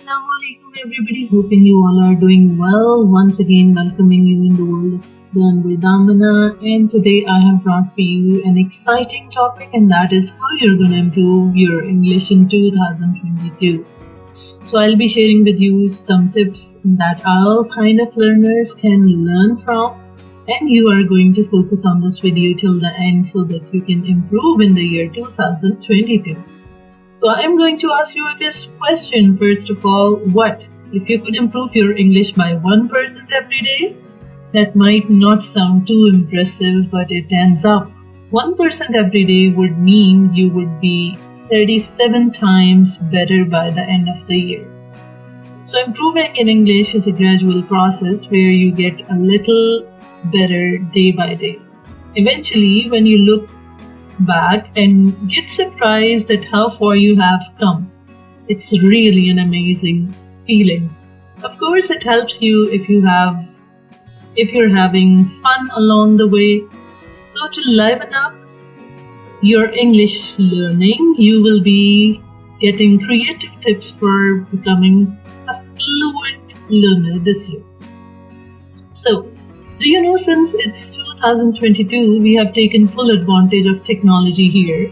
Assalamu alaikum everybody, hoping you all are doing well. Once again welcoming you in the world of Learn with Amina, and today I have brought for you an exciting topic, and that is how you're going to improve your English in 2022. So I'll be sharing with you some tips that all kind of learners can learn from, and you are going to focus on this video till the end so that you can improve in the year 2022. So I am going to ask you a question first of all. What if you could improve your English by 1% every day? That might not sound too impressive, but it ends up 1% every day would mean you would be 37 times better by the end of the year. So improving in English is a gradual process where you get a little better day by day. Eventually, when you look back and get surprised at how far you have come, it's really an amazing feeling. Of course, it helps you if you're having fun along the way. So to liven up your English learning, you will be getting creative tips for becoming a fluent learner this year. So, do you know, since it's 2022, we have taken full advantage of technology here.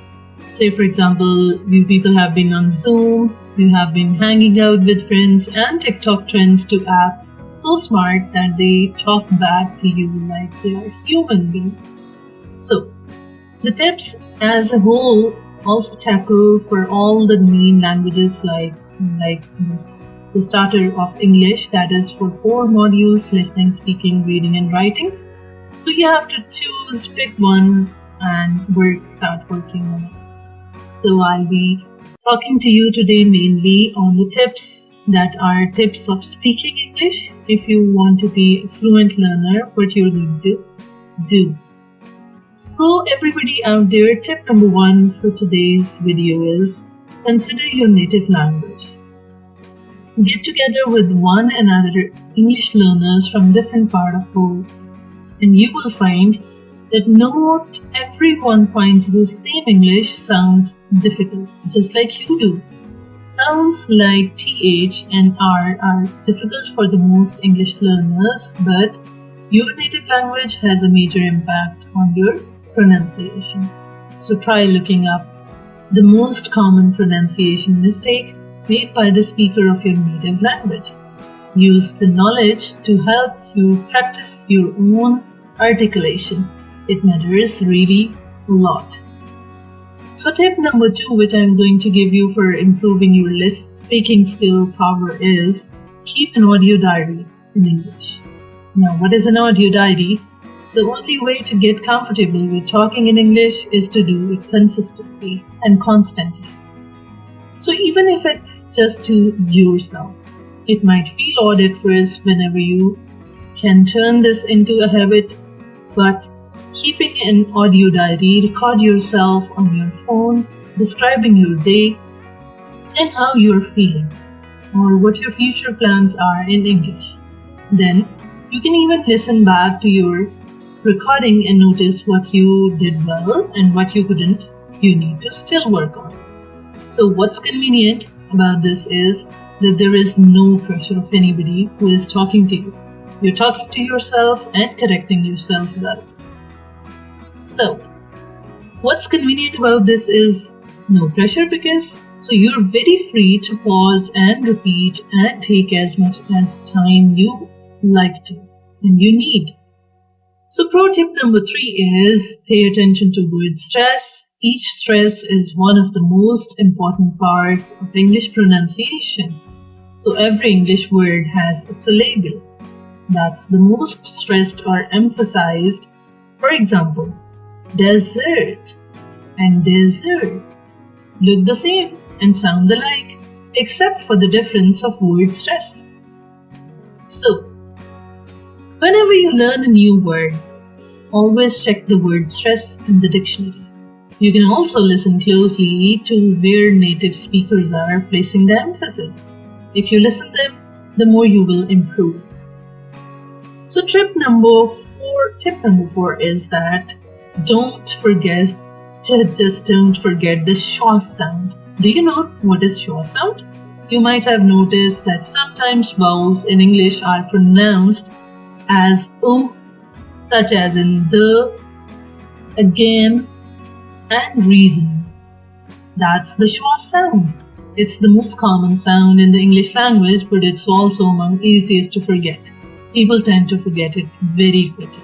Say, for example, you people have been on Zoom, you have been hanging out with friends, and TikTok trends to act so smart that they talk back to you like they are human beings. So, the tips as a whole also tackle for all the main languages like the starter of English, that is for 4 modules: listening, speaking, reading, and writing. So you have to pick one and start working on it. So I'll be talking to you today mainly on the tips that are tips of speaking English. If you want to be a fluent learner, what you need to do. So everybody out there, tip number 1 for today's video is consider your native language. Get together with one another English learners from different part of the world, and you will find that not everyone finds the same English sounds difficult, just like you do. Sounds like TH and R are difficult for the most English learners, but your native language has a major impact on your pronunciation. So try looking up the most common pronunciation mistake made by the speaker of your native language. Use the knowledge to help you practice your own articulation. It matters really a lot. So tip number 2, which I'm going to give you for improving your speaking skill power, is keep an audio diary in English. Now, what is an audio diary? The only way to get comfortable with talking in English is to do it consistently and constantly. So even if it's just to yourself, it might feel odd at first whenever you can turn this into a habit, but keeping an audio diary, record yourself on your phone, describing your day and how you're feeling or what your future plans are in English. Then you can even listen back to your recording and notice what you did well and what you couldn't, you need to still work on. So what's convenient about this is that there is no pressure of anybody who is talking to you. You're talking to yourself and correcting yourself well. So what's convenient about this is no pressure, because you're very free to pause and repeat and take as much as time you like to and you need. So pro tip number 3 is pay attention to word stress. Each stress is one of the most important parts of English pronunciation. So every English word has a syllable that's the most stressed or emphasized. For example, desert and dessert look the same and sound alike, except for the difference of word stress. So, whenever you learn a new word, always check the word stress in the dictionary. You can also listen closely to where native speakers are placing the emphasis. If you listen to them, the more you will improve. So tip number 4 is that don't forget the schwa sound. Do you know what is schwa sound? You might have noticed that sometimes vowels in English are pronounced as U, such as in the, again, and reason. That's the schwa sound. It's the most common sound in the English language, but it's also among easiest to forget. People tend to forget it very quickly.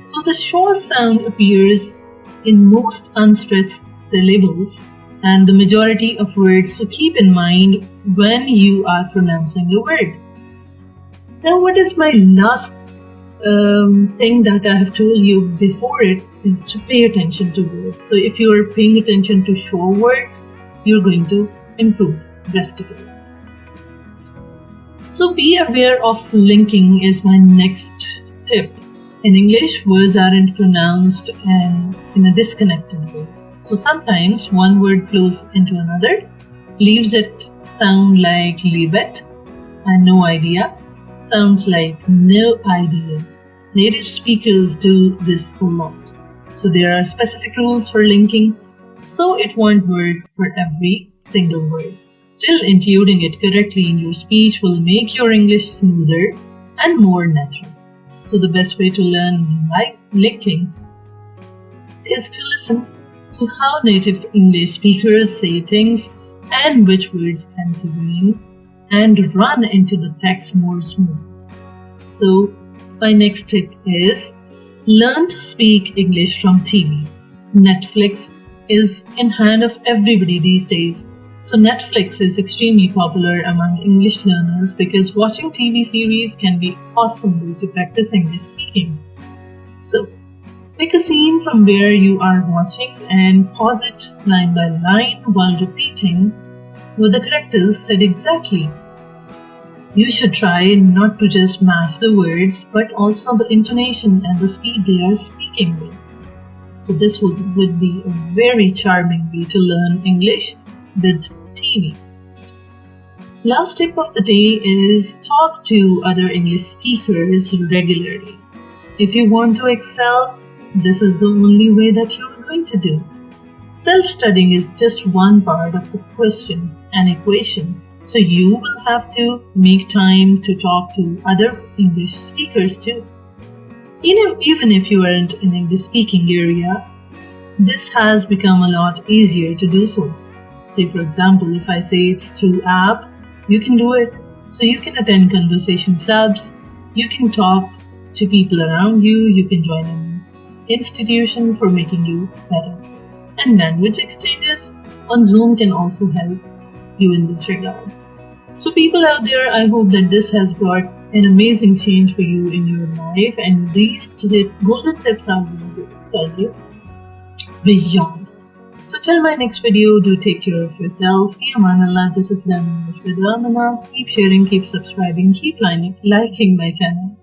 So the schwa sound appears in most unstretched syllables and the majority of words, so keep in mind when you are pronouncing a word. Now, what is my last thing that I have told you before it is to pay attention to words. So if you are paying attention to schwa words, you're going to improve drastically. So be aware of linking is my next tip. In English, words aren't pronounced in a disconnected way. So sometimes one word flows into another, leaves it sound like leave it and no idea, sounds like no idea. Native speakers do this a lot. So there are specific rules for linking, so it won't work for every single word. Still, including it correctly in your speech will make your English smoother and more natural. So the best way to learn linking is to listen to how native English speakers say things and which words tend to rhyme and run into the text more smoothly. So my next tip is learn to speak English from TV. Netflix is in hand of everybody these days. So Netflix is extremely popular among English learners because watching TV series can be an awesome way to practice English speaking. So pick a scene from where you are watching and pause it line by line while repeating what the characters said exactly. You should try not to just match the words, but also the intonation and the speed they are speaking with. So this would be a very charming way to learn English with TV. Last tip of the day is talk to other English speakers regularly. If you want to excel, this is the only way that you're going to do. Self-studying is just one part of the question and equation. So you will have to make time to talk to other English speakers too. Even if you aren't in English speaking area, this has become a lot easier to do so. Say for example, if I say it's through app, you can do it. So you can attend conversation clubs, you can talk to people around you, you can join an institution for making you better. And language exchanges on Zoom can also help you in this regard. So people out there, I hope that this has brought an amazing change for you in your life, and these golden tips are going to excel you beyond. So till my next video, do take care of yourself. Fi Aman Allah, this is Learn English with Ramana. Keep sharing, keep subscribing, keep liking my channel.